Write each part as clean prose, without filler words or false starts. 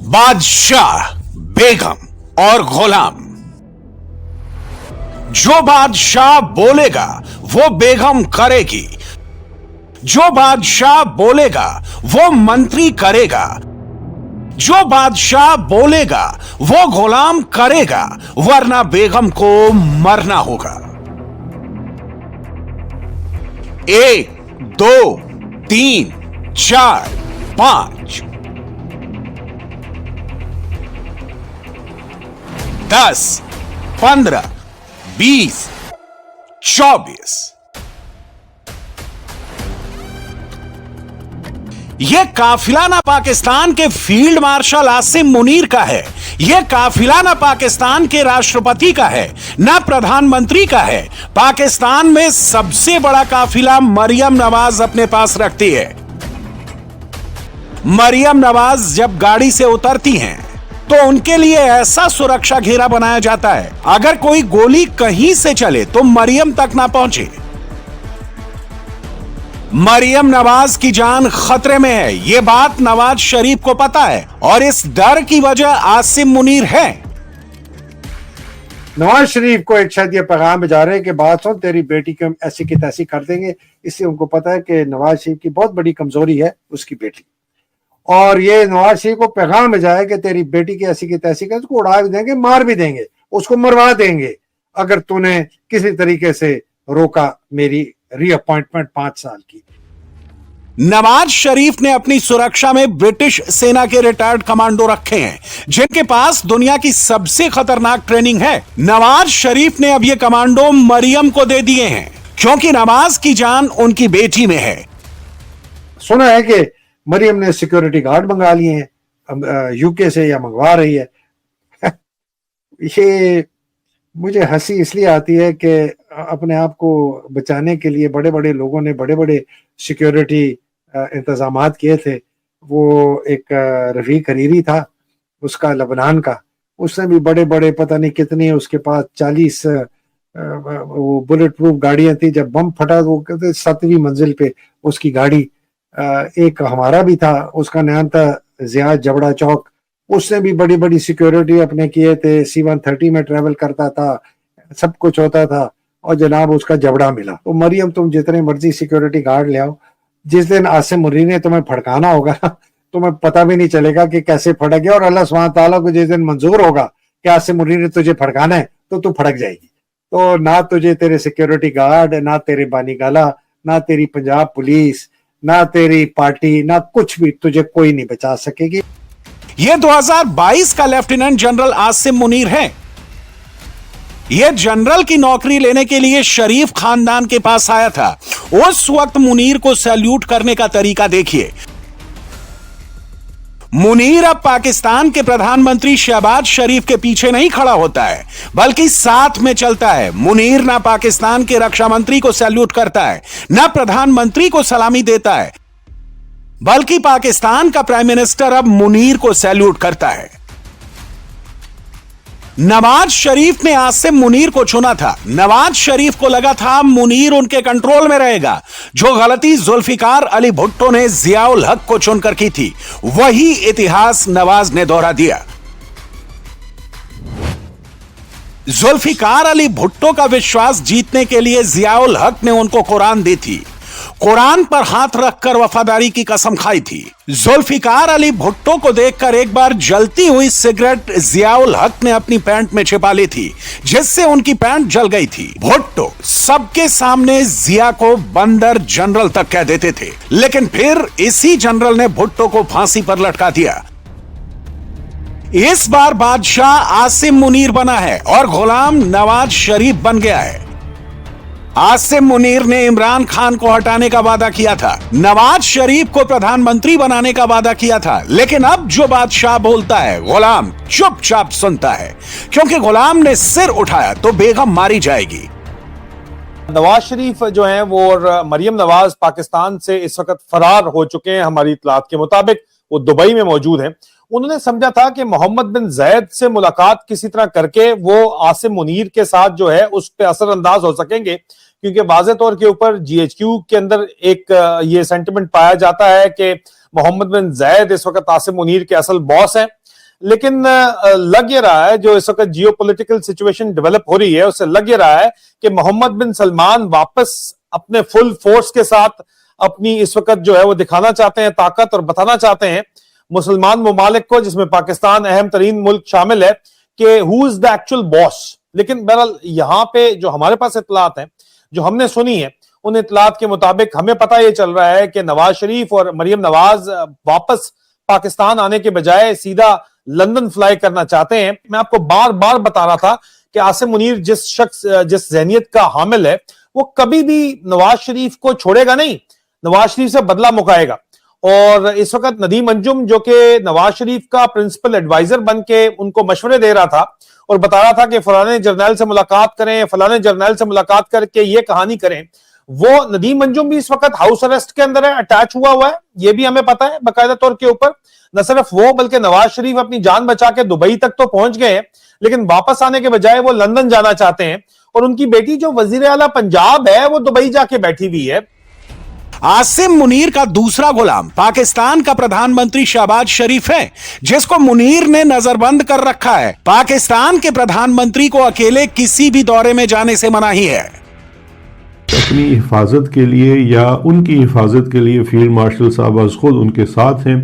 बादशाह, बेगम और गुलाम। जो बादशाह बोलेगा वो बेगम करेगी, जो बादशाह बोलेगा वो मंत्री करेगा, जो बादशाह बोलेगा वो गुलाम करेगा, वरना बेगम को मरना होगा। 1, 2, 3, 4, 5, 10, 15, 20, 24। यह काफिला ना पाकिस्तान के फील्ड मार्शल आसिम मुनीर का है, यह काफिला ना पाकिस्तान के राष्ट्रपति का है, ना प्रधानमंत्री का है। पाकिस्तान में सबसे बड़ा काफिला मरियम नवाज अपने पास रखती है। मरियम नवाज जब गाड़ी से उतरती हैं तो उनके लिए ऐसा सुरक्षा घेरा बनाया जाता है, अगर कोई गोली कहीं से चले तो मरियम तक ना पहुंचे। मरियम नवाज की जान खतरे में है, यह बात नवाज शरीफ को पता है और इस डर की वजह आसिम मुनीर है। नवाज शरीफ को एक शायद ये पैगाम भेजा रहे हैं कि बात सुन, तेरी बेटी को हम ऐसी की तैसी कर देंगे। इससे उनको पता है कि नवाज शरीफ की बहुत बड़ी कमजोरी है उसकी बेटी, और ये नवाज शरीफ को पैगाम भेजा है कि तेरी बेटी की ऐसी की तैसी कर, उसको उड़ा भी देंगे, मार भी देंगे, उसको मरवा देंगे अगर तूने किसी तरीके से रोका मेरी रीअपॉइंटमेंट 5 साल की। नवाज शरीफ ने अपनी सुरक्षा में ब्रिटिश सेना के रिटायर्ड कमांडो रखे हैं, जिनके पास दुनिया की सबसे खतरनाक ट्रेनिंग है। नवाज शरीफ ने अब ये कमांडो मरियम को दे दिए हैं, क्योंकि नवाज की जान उनकी बेटी में है। सुना है कि मरियम ने सिक्योरिटी गार्ड मंगा लिए हैं यूके से, या मंगवा रही है। ये मुझे हंसी इसलिए आती है कि अपने आप को बचाने के लिए बड़े बड़े लोगों ने बड़े बड़े सिक्योरिटी इंतजामात किए थे। वो एक रफीक हरीरी था उसका, लबनान का, उसने भी बड़े बड़े पता नहीं कितनी, उसके पास 40 वो बुलेट प्रूफ गाड़ियां थी। जब बम फटा तो वो कहते 7वीं मंजिल पे उसकी गाड़ी। एक हमारा भी था, उसका नाम था जियाद जबड़ा चौक, उसने भी बड़ी बड़ी सिक्योरिटी अपने किए थे। C-130 में ट्रेवल करता था, सब कुछ होता था, और जनाब उसका जबड़ा मिला। तो मरियम, तुम जितने मर्जी सिक्योरिटी गार्ड ले आओ, जिस दिन आसिम मुनीर ने तुम्हें फड़काना होगा तुम्हें पता भी नहीं चलेगा कि कैसे फड़क गया, और अल्लाह सुब्हान तआला को जिस दिन मंजूर होगा कि आसिम मुनीर ने तुझे फड़काना है तो तू फड़क जाएगी। तो ना तुझे तेरे सिक्योरिटी गार्ड, ना तेरे बानी गाला, ना तेरी पंजाब पुलिस, ना तेरी पार्टी, ना कुछ भी, तुझे कोई नहीं बचा सकेगी। यह 2022 का लेफ्टिनेंट जनरल आसिम मुनीर है। यह जनरल की नौकरी लेने के लिए शरीफ खानदान के पास आया था। उस वक्त मुनीर को सैल्यूट करने का तरीका देखिए। मुनीर अब पाकिस्तान के प्रधानमंत्री शहबाज शरीफ के पीछे नहीं खड़ा होता है, बल्कि साथ में चलता है। मुनीर ना पाकिस्तान के रक्षा मंत्री को सैल्यूट करता है, ना प्रधानमंत्री को सलामी देता है, बल्कि पाकिस्तान का प्राइम मिनिस्टर अब मुनीर को सैल्यूट करता है। नवाज शरीफ ने आसिम मुनीर को चुना था। नवाज शरीफ को लगा था मुनीर उनके कंट्रोल में रहेगा। जो गलती जुल्फिकार अली भुट्टो ने जियाउल हक को चुनकर की थी, वही इतिहास नवाज ने दोहरा दिया। जुल्फिकार अली भुट्टो का विश्वास जीतने के लिए जियाउल हक ने उनको कुरान दी थी, कुरान पर हाथ रखकर वफादारी की कसम खाई थी। जुल्फिकार अली भुट्टो को देखकर एक बार जलती हुई सिगरेट जियाउल हक ने अपनी पैंट में छिपा ली थी, जिससे उनकी पैंट जल गई थी। भुट्टो सबके सामने जिया को बंदर जनरल तक कह देते थे, लेकिन फिर इसी जनरल ने भुट्टो को फांसी पर लटका दिया। इस बार बादशाह आसिम मुनीर बना है और गुलाम नवाज शरीफ बन गया है। आसिम मुनीर ने इमरान खान को हटाने का वादा किया था, नवाज शरीफ को प्रधानमंत्री बनाने का वादा किया था, लेकिन अब जो बादशाह बोलता है गुलाम चुपचाप सुनता है, क्योंकि गुलाम ने सिर उठाया तो बेगम मारी जाएगी। नवाज शरीफ जो हैं वो और मरियम नवाज पाकिस्तान से इस वक्त फरार हो चुके हैं। हमारी इत्तलात के मुताबिक वो दुबई में मौजूद हैं। उन्होंने समझा था कि मोहम्मद बिन जायद से मुलाकात किसी तरह करके वो आसिम मुनीर के साथ जो है उस पर असरअंदाज हो सकेंगे, क्योंकि वाज़े तौर के ऊपर GHQ के अंदर एक ये सेंटिमेंट पाया जाता है कि मोहम्मद बिन जायद इस वक्त आसिम मुनीर के असल बॉस हैं। लेकिन लग ये रहा है, जो इस वक्त जियोपॉलिटिकल सिचुएशन डेवलप हो रही है, उससे लग ये रहा है कि मोहम्मद बिन सलमान वापस अपने फुल फोर्स के साथ अपनी इस वक्त जो है वो दिखाना चाहते हैं ताकत, और बताना चाहते हैं मुसलमान ममालिक को, जिसमें पाकिस्तान अहम तरीन मुल्क शामिल है, कि who is the actual boss. लेकिन बहरहाल यहां पे जो हमारे पास इतलात हैं, जो हमने सुनी है, उन इतलात के मुताबिक हमें पता यह चल रहा है कि नवाज शरीफ और मरियम नवाज वापस पाकिस्तान आने के बजाय सीधा लंदन फ्लाई करना चाहते हैं। मैं आपको बार बार बता रहा था कि आसिम मुनीर जिस जहनियत का हामिल है, वो कभी भी नवाज शरीफ को छोड़ेगा नहीं, नवाज शरीफ से बदला मुकाएगा। और इस वक्त नदीम अंजुम, जो कि नवाज शरीफ का प्रिंसिपल एडवाइजर बन के उनको मशवरे दे रहा था और बता रहा था कि फलाने जर्नैल से मुलाकात करें, फलाने जर्नैल से मुलाकात करके ये कहानी करें, वो नदीम अंजुम भी इस वक्त हाउस अरेस्ट के अंदर है, अटैच हुआ है। ये भी हमें पता है बाकायदा तौर के ऊपर। न सिर्फ वो, बल्कि नवाज शरीफ अपनी जान बचा के दुबई तक तो पहुंच गए हैं, लेकिन वापस आने के बजाय वो लंदन जाना चाहते हैं। और उनकी बेटी जो वजीर आला पंजाब है, वो दुबई जाके बैठी हुई है। आसिम मुनीर का दूसरा गुलाम पाकिस्तान का प्रधानमंत्री शहबाज शरीफ है, जिसको मुनीर ने नजरबंद कर रखा है। पाकिस्तान के प्रधानमंत्री को अकेले किसी भी दौरे में जाने से मनाही है। अपनी हिफाजत के लिए या उनकी हिफाजत के लिए फील्ड मार्शल साहब आज खुद उनके साथ हैं।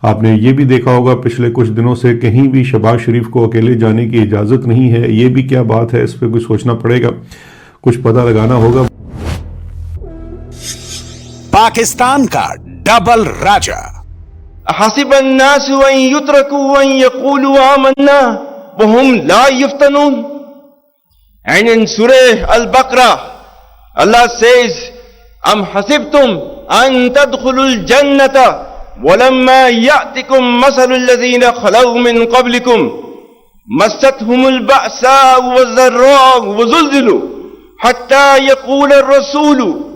आपने ये भी देखा होगा पिछले कुछ दिनों से कहीं भी शहबाज शरीफ को अकेले जाने की इजाज़त नहीं है। ये भी क्या बात है, इस पर कुछ सोचना पड़ेगा, कुछ पता लगाना होगा। पाकिस्तान का डबल राजा। हसिबन्नासु अन युत्रकू अन यक़ूलू आमन्ना वहुम ला युफ्तनून। And in Surah Al-Baqarah, Allah says, Am hasibtum an tadkhulul jannata walamma ya'tikum masalul ladhina khalaw min qablikum massathumul ba'sa'u waz-dharra'u wa zulzilu hatta yaqula ar-rasulu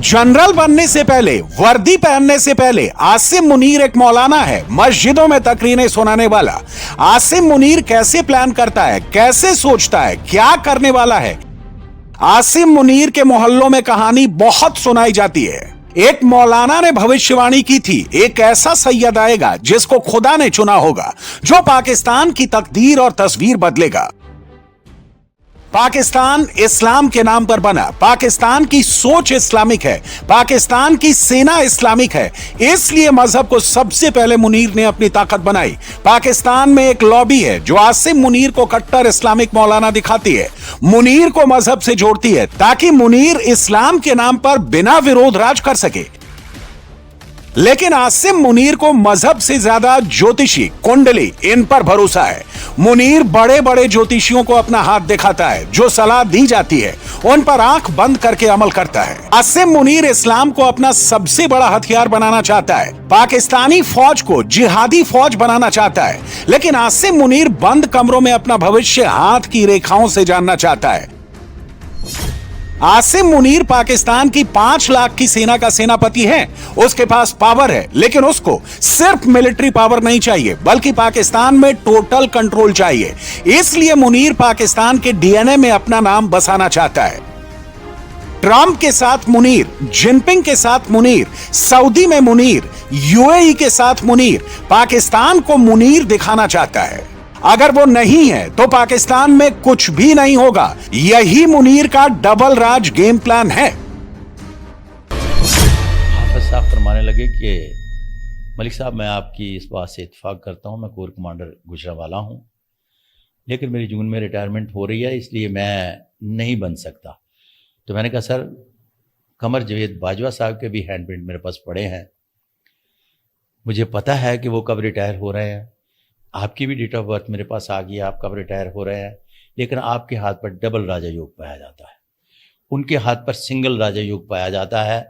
general बनने से पहले, वर्दी पहनने से पहले आसिम मुनीर एक मौलाना है, मस्जिदों में तकरीरें सुनाने वाला। आसिम मुनीर कैसे प्लान करता है, कैसे सोचता है, क्या करने वाला है, आसिम मुनीर के मोहल्लों में कहानी बहुत सुनाई जाती है। एक मौलाना ने भविष्यवाणी की थी, एक ऐसा सैयद आएगा जिसको खुदा ने चुना होगा, जो पाकिस्तान की तकदीर और तस्वीर बदलेगा। पाकिस्तान इस्लाम के नाम पर बना, पाकिस्तान की सोच इस्लामिक है, पाकिस्तान की सेना इस्लामिक है, इसलिए मजहब को सबसे पहले मुनीर ने अपनी ताकत बनाई। पाकिस्तान में एक लॉबी है जो आसिम मुनीर को कट्टर इस्लामिक मौलाना दिखाती है, मुनीर को मजहब से जोड़ती है, ताकि मुनीर इस्लाम के नाम पर बिना विरोध राज कर सके। लेकिन आसिम मुनीर को मजहब से ज्यादा ज्योतिषी, कुंडली, इन पर भरोसा है। मुनीर बड़े बड़े ज्योतिषियों को अपना हाथ दिखाता है, जो सलाह दी जाती है उन पर आंख बंद करके अमल करता है। आसिम मुनीर इस्लाम को अपना सबसे बड़ा हथियार बनाना चाहता है, पाकिस्तानी फौज को जिहादी फौज बनाना चाहता है। लेकिन आसिम मुनीर बंद कमरों में अपना भविष्य हाथ की रेखाओं से जानना चाहता है। आसिम मुनीर पाकिस्तान की 5 लाख की सेना का सेनापति है, उसके पास पावर है, लेकिन उसको सिर्फ मिलिट्री पावर नहीं चाहिए, बल्कि पाकिस्तान में टोटल कंट्रोल चाहिए। इसलिए मुनीर पाकिस्तान के डीएनए में अपना नाम बसाना चाहता है। ट्रंप के साथ मुनीर, जिनपिंग के साथ मुनीर, सऊदी में मुनीर, यूएई के साथ मुनीर, पाकिस्तान को मुनीर दिखाना चाहता है। अगर वो नहीं है तो पाकिस्तान में कुछ भी नहीं होगा। यही मुनीर का डबल राज गेम प्लान है। हाफिज साहब फरमाने लगे कि मलिक साहब, मैं आपकी इस बात से इत्तेफाक करता हूं, मैं कोर कमांडर गुजरांवाला हूं, लेकिन मेरी जून में रिटायरमेंट हो रही है, इसलिए मैं नहीं बन सकता। तो मैंने कहा सर, कमर जवेद बाजवा साहब के भी हैंड प्रिंट मेरे पास पड़े हैं, मुझे पता है कि वो कब रिटायर हो रहे हैं, आपकी भी डेट ऑफ बर्थ मेरे पास आ गई है, आप कब रिटायर हो रहे हैं, लेकिन आपके हाथ पर डबल राजा योग पाया जाता है, उनके हाथ पर सिंगल राजा योग पाया जाता है।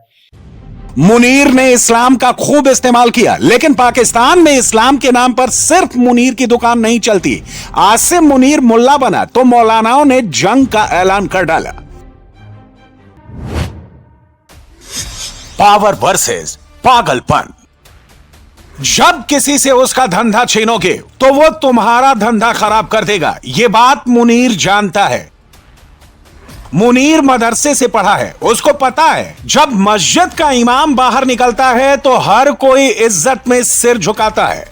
मुनीर ने इस्लाम का खूब इस्तेमाल किया, लेकिन पाकिस्तान में इस्लाम के नाम पर सिर्फ मुनीर की दुकान नहीं चलती। आसिम मुनीर मुल्ला बना तो मौलानाओं ने जंग का ऐलान कर डाला। पावर वर्सेस पागलपन। जब किसी से उसका धंधा छीनोगे तो वो तुम्हारा धंधा खराब कर देगा, ये बात मुनीर जानता है। मुनीर मदरसे से पढ़ा है, उसको पता है जब मस्जिद का इमाम बाहर निकलता है तो हर कोई इज्जत में सिर झुकाता है।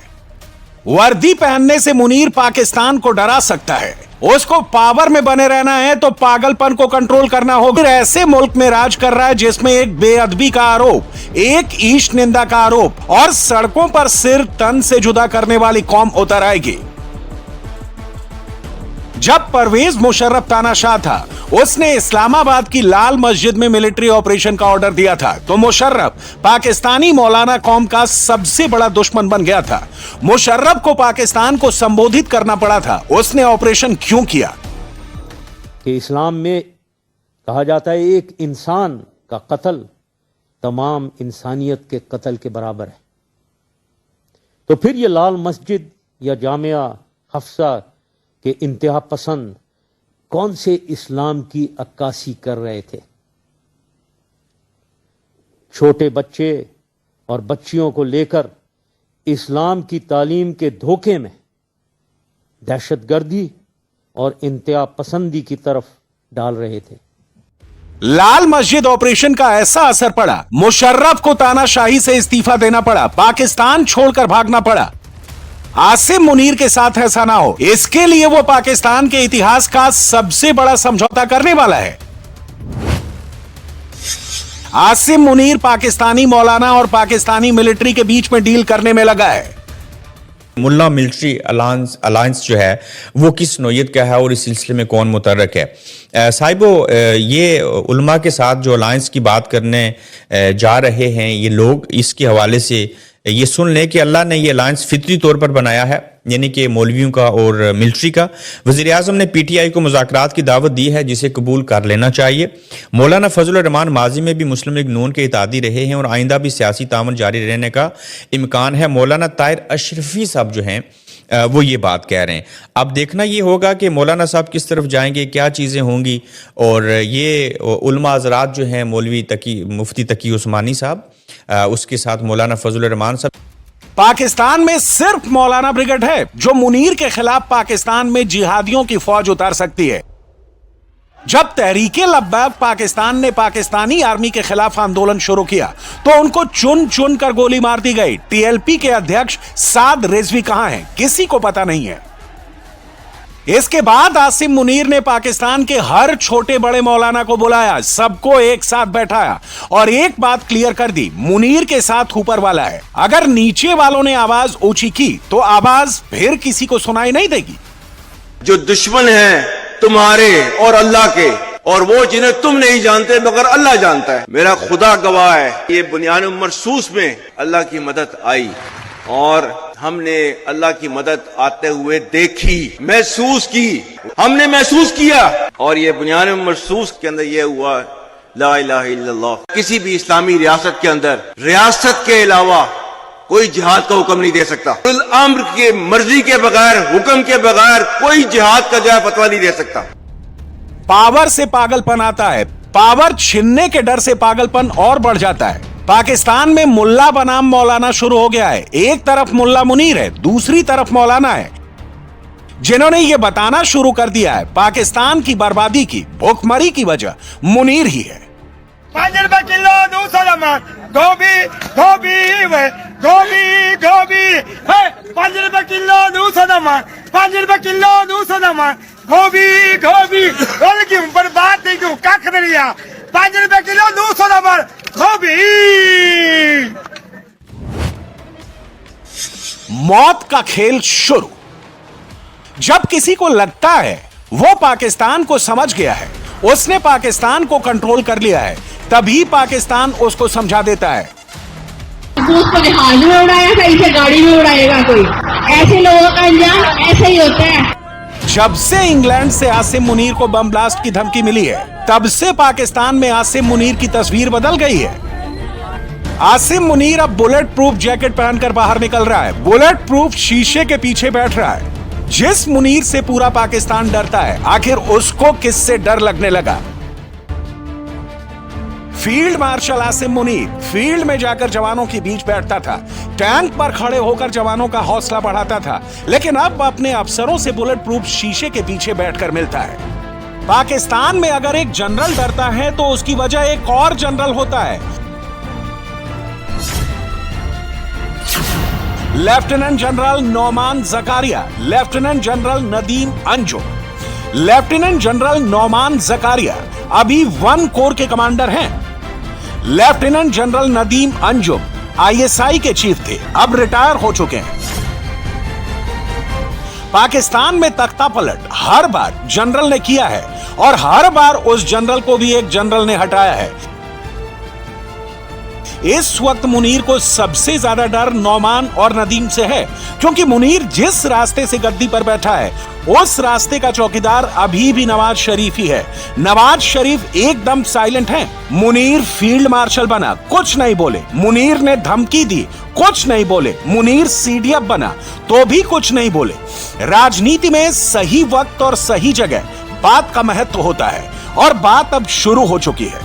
वर्दी पहनने से मुनीर पाकिस्तान को डरा सकता है। उसको पावर में बने रहना है तो पागलपन को कंट्रोल करना होगा। ऐसे मुल्क में राज कर रहा है जिसमें एक बेअदबी का आरोप, एक ईश निंदा का आरोप और सड़कों पर सिर तन से जुदा करने वाली कौम उतर आएगी। जब परवेज मुशर्रफ तानाशाह था, उसने इस्लामाबाद की लाल मस्जिद में मिलिट्री ऑपरेशन का ऑर्डर दिया था तो मुशर्रफ पाकिस्तानी मौलाना कौम का सबसे बड़ा दुश्मन बन गया था। मुशर्रफ को पाकिस्तान को संबोधित करना पड़ा था। उसने ऑपरेशन क्यों किया? कि इस्लाम में कहा जाता है एक इंसान का कत्ल तमाम इंसानियत के कत्ल के बराबर है। तो फिर ये लाल मस्जिद या जामिया हफ्सा के इंतहा पसंद कौन से इस्लाम की अक्कासी कर रहे थे? छोटे बच्चे और बच्चियों को लेकर इस्लाम की तालीम के धोखे में दहशतगर्दी और इंतहा पसंदी की तरफ डाल रहे थे। लाल मस्जिद ऑपरेशन का ऐसा असर पड़ा, मुशर्रफ को तानाशाही से इस्तीफा देना पड़ा, पाकिस्तान छोड़कर भागना पड़ा। आसिम मुनीर के साथ ऐसा ना हो, इसके लिए वो पाकिस्तान के इतिहास का सबसे बड़ा समझौता करने वाला है। आसिम मुनीर पाकिस्तानी मौलाना और पाकिस्तानी मिलिट्री के बीच में डील करने में लगा है। मुल्ला मिलिट्री अलायंस जो है वो किस नौयत का है और इस सिलसिले में कौन मुतर्रक है? साहिबो, ये उलमा के साथ जो अलायंस की बात करने जा रहे हैं ये लोग, इसके हवाले से ये सुन लें कि अल्लाह ने ये अलायंस फितरी तौर पर बनाया है, यानी कि मौलवियों का और मिलिट्री का। वज़ीर आज़म ने PTI को मुज़ाकरात की दावत दी है जिसे कबूल कर लेना चाहिए। मौलाना फजल रहमान माजी में भी मुस्लिम लीग नून के इत्तेहादी रहे हैं और आइंदा भी सियासी तामन जारी रहने का इम्कान है। मौलाना ताहिर अशरफी साहब जो हैं वो ये बात कह रहे हैं। अब देखना ये होगा कि मौलाना साहब किस तरफ जाएंगे, क्या चीज़ें होंगी। और ये उलमा हज़रात जो हैं, मौलवी मुफ्ती तकी उस्मानी साहब, उसके साथ मौलाना फजल रहमान साहब। पाकिस्तान में सिर्फ मौलाना ब्रिगेड है जो मुनीर के खिलाफ पाकिस्तान में जिहादियों की फौज उतार सकती है। जब तहरीके लब्बैक पाकिस्तान ने पाकिस्तानी आर्मी के खिलाफ आंदोलन शुरू किया तो उनको चुन चुन कर गोली मार दी गई। TLP के अध्यक्ष साद रिजवी कहां हैं, किसी को पता नहीं है। इसके बाद आसिम मुनीर ने पाकिस्तान के हर छोटे बड़े मौलाना को बुलाया, सबको एक साथ बैठाया और एक बात क्लियर कर दी, मुनीर के साथ ऊपर वाला है। अगर नीचे वालों ने आवाज ऊंची की तो आवाज फिर किसी को सुनाई नहीं देगी। जो दुश्मन है तुम्हारे और अल्लाह के, और वो जिन्हें तुम नहीं जानते मगर अल्लाह जानता है, मेरा खुदा गवाह है, ये बुनियान मरसूस में अल्लाह की मदद आई और हमने अल्लाह की मदद आते हुए देखी, महसूस की, हमने महसूस किया। और ये बुनियान मरसूस के अंदर ये हुआ, ला इलाहा इल्लल्लाह। किसी भी इस्लामी रियासत के अंदर रियासत के अलावा कोई जिहाद का हुक्म नहीं दे सकता। अम्र के मर्जी के बगैर, हुक्म के बगैर कोई जिहाद का जो है फतवा नहीं दे सकता। पावर से पागलपन आता है, पावर छीनने के डर से पागलपन और बढ़ जाता है। पाकिस्तान में मुल्ला बनाम मौलाना शुरू हो गया है। एक तरफ मुल्ला मुनीर है, दूसरी तरफ मौलाना है, जिन्होंने यह बताना शुरू कर दिया है पाकिस्तान की बर्बादी की, भुखमरी की वजह मुनीर ही है। 5 रुपए किलो दूसरा मान, गोभी गोभी वे गोभी गोभी है, 5 रुपए किलो दूसरा मान, 5 रुपए किलो दूसरा मान, गोभी गोभी बोल क्यों बर्बाद नहीं क्यों कख दिया, 5 रुपए किलो दूसरा मान गोभी। मौत का खेल शुरू। जब किसी को लगता है वो पाकिस्तान को समझ गया है, उसने पाकिस्तान को कंट्रोल कर लिया है, तभी पाकिस्तान उसको समझा देता है। उसको जहाज में उड़ाया था, इसे गाड़ी में उड़ाएगा कोई। ऐसे लोगों का अंजाम ऐसे ही होता है। जब से इंग्लैंड से आसिम मुनीर को बम ब्लास्ट की धमकी मिली है, तब से पाकिस्तान में आसिम मुनीर की तस्वीर बदल गई है। आसिम मुनीर अब बुलेट प्रूफ जैकेट पहनकर बाहर निकल रहा है, बुलेट प्रूफ शीशे के पीछे बैठ रहा है। जिस मुनीर से पूरा पाकिस्तान डरता है, आखिर उसको किससे डर लगने लगा? Field marshal Asim Munir field में जाकर जवानों के बीच बैठता था, टैंक पर खड़े होकर जवानों का हौसला बढ़ाता था, लेकिन अब अपने अफसरों से बुलेट प्रूफ शीशे के पीछे बैठकर मिलता है। पाकिस्तान में अगर एक जनरल डरता है तो उसकी वजह एक और जनरल होता है। Lieutenant general Nauman Zakaria, lieutenant general Nadeem Anjum. Lieutenant general Nauman Zakaria अभी 1 कोर के कमांडर हैं। लेफ्टिनेंट जनरल नदीम अंजुम ISI के चीफ थे, अब रिटायर हो चुके हैं। पाकिस्तान में तख्ता पलट हर बार जनरल ने किया है और हर बार उस जनरल को भी एक जनरल ने हटाया है। इस वक्त मुनीर को सबसे ज्यादा डर नौमान और नदीम से है, क्योंकि मुनीर जिस रास्ते से गद्दी पर बैठा है उस रास्ते का चौकीदार अभी भी नवाज शरीफ ही है। नवाज शरीफ एकदम साइलेंट हैं। मुनीर फील्ड मार्शल बना, कुछ नहीं बोले। मुनीर ने धमकी दी, कुछ नहीं बोले। मुनीर CDF बना तो भी कुछ नहीं बोले। राजनीति में सही वक्त और सही जगह बात का महत्व होता है और बात अब शुरू हो चुकी है।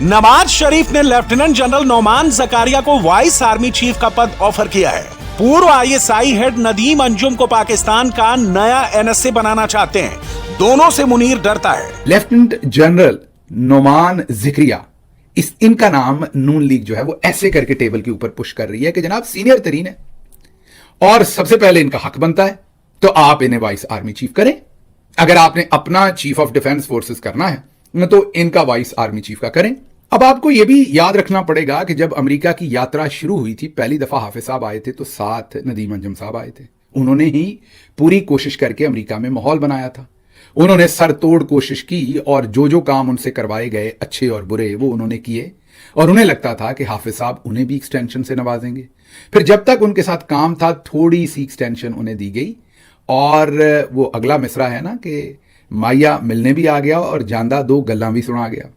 नवाज शरीफ ने लेफ्टिनेंट जनरल नौमान जकारिया को वाइस आर्मी चीफ का पद ऑफर किया है। पूर्व ISI हेड नदीम अंजुम को पाकिस्तान का नया NSA बनाना चाहते हैं। दोनों से मुनीर डरता है। लेफ्टिनेंट जनरल नौमान जिक्रिया, इनका नाम नून लीग जो है वो ऐसे करके टेबल के ऊपर पुश कर रही है कि जनाब सीनियर तरीन है और सबसे पहले इनका हक बनता है, तो आप इन्हें वाइस आर्मी चीफ करें। अगर आपने अपना चीफ ऑफ डिफेंस फोर्सेस करना है तो इनका वाइस आर्मी चीफ का करें। अब आपको यह भी याद रखना पड़ेगा कि जब अमेरिका की यात्रा शुरू हुई थी, पहली दफा हाफिज साहब आए थे तो साथ नदीम अंजुम साहब आए थे। उन्होंने ही पूरी कोशिश करके अमेरिका में माहौल बनाया था। उन्होंने सरतोड़ कोशिश की और जो जो काम उनसे करवाए गए अच्छे और बुरे वो उन्होंने किए और उन्हें लगता था कि हाफिज साहब उन्हें भी एक्सटेंशन से नवाजेंगे। फिर जब तक उनके साथ काम था थोड़ी सी एक्सटेंशन उन्हें दी गई और वो अगला मिसरा है ना कि माया मिलने भी आ गया और जानदा 2 गल्लां भी सुना गया।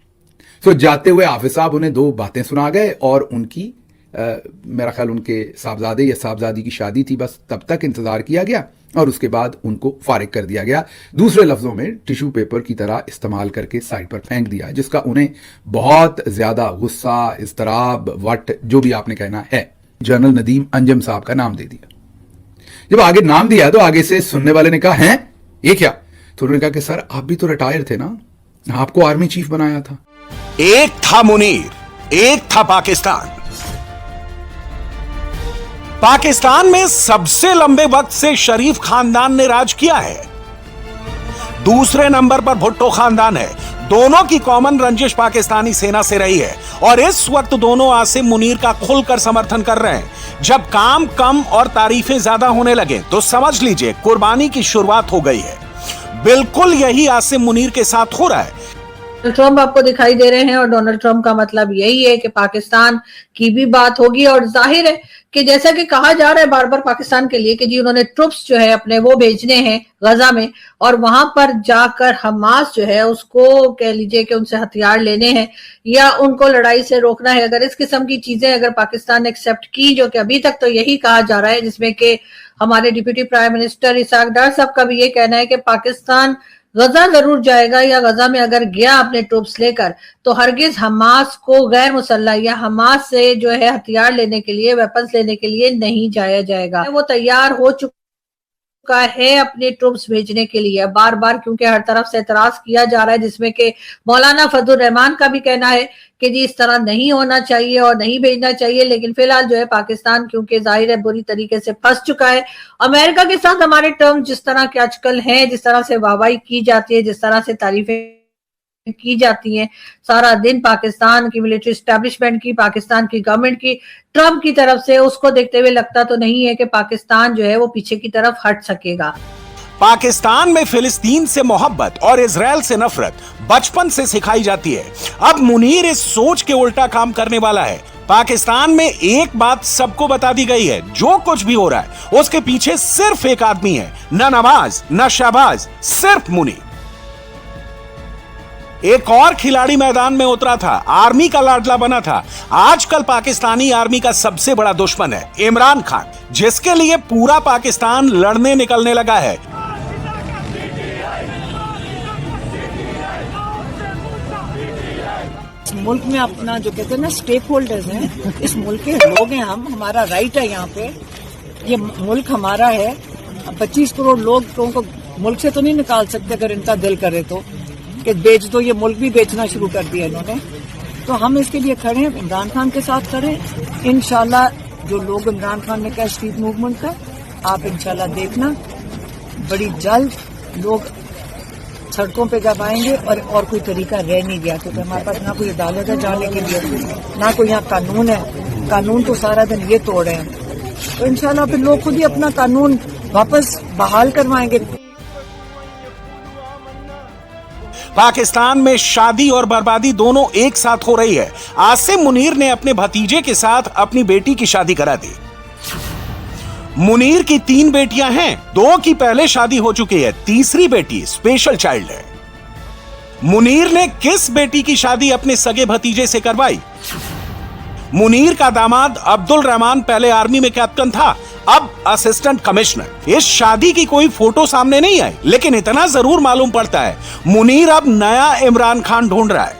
तो जाते हुए हाफिज साहब उन्हें 2 बातें सुना गए और उनकी मेरा ख्याल उनके साहबजादे या साहबजादी की शादी थी, बस तब तक इंतजार किया गया और उसके बाद उनको फारिग कर दिया गया। दूसरे लफ्जों में टिश्यू पेपर की तरह इस्तेमाल करके साइड पर फेंक दिया, जिसका उन्हें बहुत ज्यादा गुस्सा, इस्तराब, वट जो भी आपने कहना है, जनरल नदीम अंजुम साहब का नाम दे दिया। जब आगे नाम दिया तो आगे से सुनने वाले ने कहा, हैं ये क्या? तो उन्होंने कहा कि सर आप भी तो रिटायर थे ना, आपको आर्मी चीफ बनाया था। एक था मुनीर, एक था पाकिस्तान। पाकिस्तान में सबसे लंबे वक्त से शरीफ खानदान ने राज किया है। दूसरे नंबर पर भुट्टो खानदान है। दोनों की कॉमन रंजिश पाकिस्तानी सेना से रही है और इस वक्त दोनों आसिम मुनीर का खुलकर समर्थन कर रहे हैं। जब काम कम और तारीफें ज्यादा होने लगे तो समझ लीजिए कुर्बानी की शुरुआत हो गई है। बिल्कुल यही आसिम मुनीर के साथ हो रहा है। ट्रम्प आपको दिखाई दे रहे हैं और डोनाल्ड ट्रम्प का मतलब यही है कि पाकिस्तान की भी बात होगी और जाहिर है कि जैसा कि कहा जा रहा है बार बार पाकिस्तान के लिए कि जी उन्होंने ट्रुप्स जो है अपने वो भेजने हैं गजा में और वहां पर जाकर हमास जो है उसको कह लीजिए कि उनसे हथियार लेने हैं या उनको लड़ाई से रोकना है। अगर इस किस्म की चीजें अगर पाकिस्तान ने एक्सेप्ट की, जो कि अभी तक तो यही कहा जा रहा है, जिसमें कि हमारे डिप्टी प्राइम मिनिस्टर इसाक डार साहब का भी ये कहना है कि पाकिस्तान गजा जरूर जाएगा या गजा में अगर गया अपने ट्रूप्स लेकर तो हरगिज हमास को गैर मुसल्लह या हमास से जो है हथियार लेने के लिए, वेपन्स लेने के लिए नहीं जाया जाएगा। वो तैयार हो चुका है अपने ट्रूप्स भेजने के लिए बार बार, क्योंकि हर तरफ से एतराज किया जा रहा है, जिसमें कि मौलाना फजलुर रहमान का भी कहना है कि जी इस तरह नहीं होना चाहिए और नहीं भेजना चाहिए। लेकिन फिलहाल जो है पाकिस्तान क्योंकि जाहिर है बुरी तरीके से फंस चुका है। अमेरिका के साथ हमारे टर्म जिस तरह के आजकल हैं, जिस तरह से वाहवाही की जाती है, जिस तरह से तारीफें की जाती हैं, सारा दिन पाकिस्तान की मिलिट्री एस्टेब्लिशमेंट की, पाकिस्तान की गवर्नमेंट की, ट्रम्प की तरफ से, उसको देखते हुए लगता तो नहीं है कि पाकिस्तान जो है वो पीछे की तरफ हट सकेगा। पाकिस्तान में फिलिस्तीन से मोहब्बत और इजराइल से नफरत बचपन से सिखाई जाती है। अब मुनीर इस सोच के उल्टा काम करने वाला है। पाकिस्तान में एक बात सबको बता दी गई है, जो कुछ भी हो रहा है उसके पीछे सिर्फ एक आदमी है, न नवाज न शहबाज, सिर्फ मुनीर। एक और खिलाड़ी मैदान में उतरा था, आर्मी का लाडला बना था, आजकल पाकिस्तानी आर्मी का सबसे बड़ा दुश्मन है इमरान खान, जिसके लिए पूरा पाकिस्तान लड़ने निकलने लगा है। इस मुल्क में अपना जो कहते हैं ना स्टेक होल्डर्स हैं, इस मुल्क के लोग हैं हम, हमारा राइट है यहाँ पे, ये मुल्क हमारा है। 25 करोड़ लोगों को मुल्क से तो नहीं निकाल सकते अगर इनका दिल करे तो, कि बेच दो, ये मुल्क भी बेचना शुरू कर दिया इन्होंने। तो हम इसके लिए खड़े हैं, इमरान खान के साथ खड़े हैं। इंशाल्लाह जो लोग इमरान खान ने कहा स्ट्रीट मूवमेंट का, आप इंशाल्लाह देखना बड़ी जल्द लोग सड़कों पे जब आएंगे और कोई तरीका रह नहीं गया, क्योंकि हमारे पास ना कोई अदालत है जाने के लिए, ना कोई यहाँ कानून है। कानून तो सारा दिन ये तोड़ रहे हैं, तो इंशाल्लाह फिर लोग खुद ही अपना कानून वापस बहाल करवाएंगे। पाकिस्तान में शादी और बर्बादी दोनों एक साथ हो रही है। आसिम मुनीर ने अपने भतीजे के साथ अपनी बेटी की शादी करा दी। मुनीर की 3 बेटियां हैं, 2 की पहले शादी हो चुकी है, तीसरी बेटी स्पेशल चाइल्ड है। मुनीर ने किस बेटी की शादी अपने सगे भतीजे से करवाई? मुनीर का दामाद अब्दुल रहमान पहले आर्मी में कैप्टन था, अब असिस्टेंट कमिश्नर। इस शादी की कोई फोटो सामने नहीं आई, लेकिन इतना जरूर मालूम पड़ता है मुनीर अब नया इमरान खान ढूंढ रहा है।